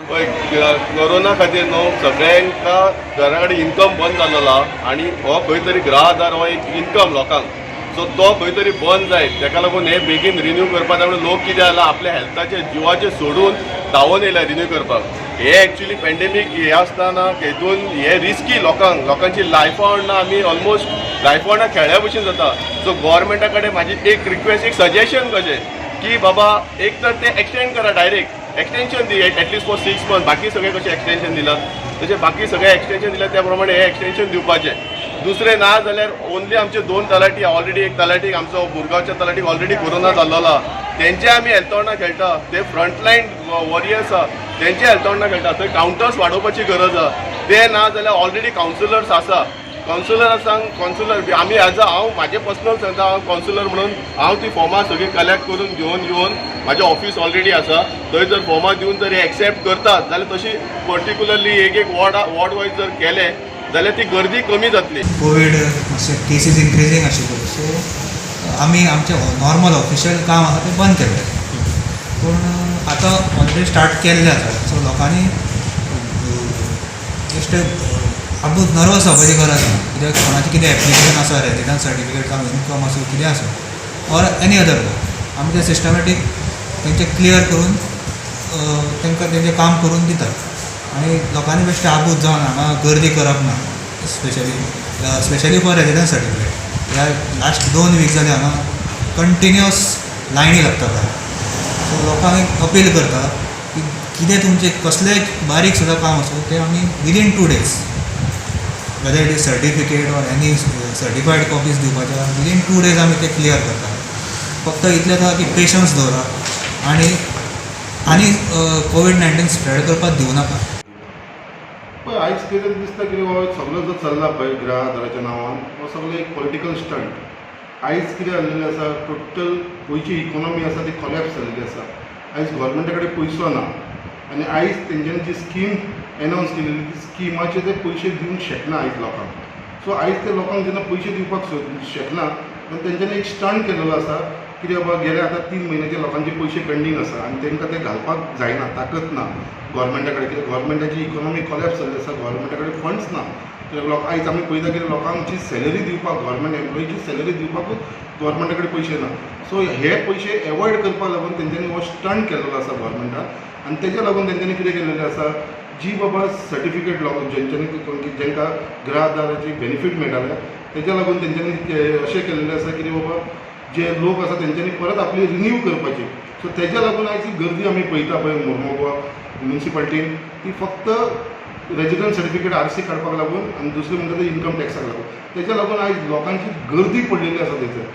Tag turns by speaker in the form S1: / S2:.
S1: पळय कोरोना खातीर न्हू सगळ्यांका घरा कडेन इन्कम बंद जाल्लो आहा आनी हो खंय तरी गृह आधार हो एक इन्कम लोकांक सो तो खंय तरी बंद जायत ताका लागून हे बेगीन रिन्यू करपाक लागून लोक कितें जाला आपल्या हेल्थाचे जिवाचे सोडून धांवून येयला रिन्यू करपाक हे एक्चुअली पॅन्डेमीक हे आसतना हेतून हे रिस्की लोकांची लायफा वांगडा आमी ऑलमोस्ट लायफा वांगडा खेळ्या भशेन जाता सो गोवोरमेंटा कडेन म्हाजी एक रिक्वेस्ट एक सजेशन कशें की बाबा एक तर ते एक्सटेंड करा direct extension the at least for 6 month बाकी सगळे कशें एक्सटेंशन दिलां तशें बाकी सगळे एक्सटेंशन दिलां त्या प्रमाणे हे एक्सटेंशन दिवपाचें दुसरें ना जाल्यार ओन्ली आमचे 2 तलाटी ऑलरेडी एक तलाटीक आमचो मुरगांवच्या तलाटीक ऑलरेडी कोरोना जाल्लो आहा तेंचे आमी हेल्थ वांगडा खेळटा ते फ्रंटलायन वॉरियर्स आहा तेंचे हेल्थ वांगडा खेळटा थंय कावंटर्स वाडोवपाची गरज आहा ते ना जाल्यार ऑलरेडी कावन्सिलर्स आसा कावन्सिलराक सांग कावन्सिलर आमी एज हांव म्हाजें पर्सनल सांगता हांव कावन्सिलर म्हणून हांव ती फॉर्मां सगळीं कलेक्ट करून घेवन येवन म्हाजें ऑफिस ऑलरेडी आसा थंय जर फॉर्मां दिवन जर एक्सेप्ट करतात जाल्यार तशी पर्टिक्युलरली एक वॉर्ड वायज जर केले जाल्यार ती गर्दी कमी जातली.
S2: कोवीड मातशे केसीस इनक्रिजींग आशिल्ल्यो सो आमी आमचें नॉर्मल ऑफिशियल काम आसा तें बंद केल्लें पूण आतां ऑलरेडी स्टार्ट केल्लें आसा सो लोकांनी बेश्टे आपूण नर्वस जावपाची गरज ना कित्याक कोणाचें कितें एप्लिकेशन आसा रेजिडंस सर्टिफिकेट जावं इनकम आसूं कितें आसूं ऑर एनी अदर आमी तें सिस्टमॅटीक तेंचें क्लियर करून तांकां तेंचें काम करून दितात आनी लोकांनी बेश्टे आबूज जावन हांगा गर्दी करप ना स्पेशली फॉर रेजिडंस सर्टिफिकेट ह्या लास्ट 2 वीक जाले हांगा कंटिन्युअस लायनी लागता भायर सो लोकांक अपील करता की कितें तुमचें कसलेंय बारीक सुद्दां काम आसूं तें आमी within 2 days whether it is certificate or any certified copies दिवपाचे विदीन 2 days आमी ते क्लियर करता फक्त इतलें आसा की पेशन्स दवरा आनी कोवीड-19 स्प्रेड करपाक दिवं नाका.
S3: पळय आयज कितें दिसता की हो सगळो जो चल्ला पळय गृह आधाराच्या नांवान हो सगळो एक पॉलिटिकल स्टंट आयज कितें जाल्लेलें आसा टोटल गोंयची इकॉनॉमी आसा ती कॉलॅप्स जाल्ली आसा आयज गव्हर्मेंटा कडेन पयसो ना आनी आयज तेंच्यांनी जी स्कीम एनावन्स केलेली ती स्किमाचे ते पयशे दिवंक शकना आयज लोकांक सो आयज ते लोकांक जेन्ना पयशे दिवपाक शकना तेन्ना तेंच्यांनी एक स्टंट केलेलो आसा कित्याक बाबा गेले आतां 3 म्हयन्याचे लोकांचे पयशे पेंडींग आसा आनी तांकां ते घालपाक जायना ताकत ना गव्हर्मेंटा कडेन कित्याक गव्हर्मेंटाची इकॉनॉमी कॉलॅप्स जाल्ली आसा गव्हर्मेंटा कडेन फंड्स ना कित्याक आयज आमी पळयता की लोकांची सॅलरी दिवपाक गव्हर्मेंट एम्प्लॉयची सॅलरी दिवपाकूच गव्हर्मेंटा कडेन पयशे ना सो हे पयशे एवॉयड करपाक लागून तेंच्यांनी हो स्टंट केलेलो आसा गव्हर्मेंटान आनी तेच्या लागून तेंच्यांनी कितें केलेलें आसा जी बाबा सर्टिफिकेट जेंच्यांनी जेंकां गृह आधाराची बेनिफीट मेळटाले तेच्या लागून तेंच्यांनी अशें केल्लें आसा की बाबा जे लोक आसा तेंच्यांनी परत आपली रिन्यू करपाची सो तेच्या लागून आयज ही गर्दी आमी पळयता पळय मोर्मुगांव म्युनिसिपालिटीन ती फक्त रेजिडंट सर्टिफिकेट RC काडपाक लागून आनी दुसरें म्हणटा तें इन्कम टॅक्साक लागून तेच्या लागून आयज लोकांची गर्दी पडलेली आसा थंयसर.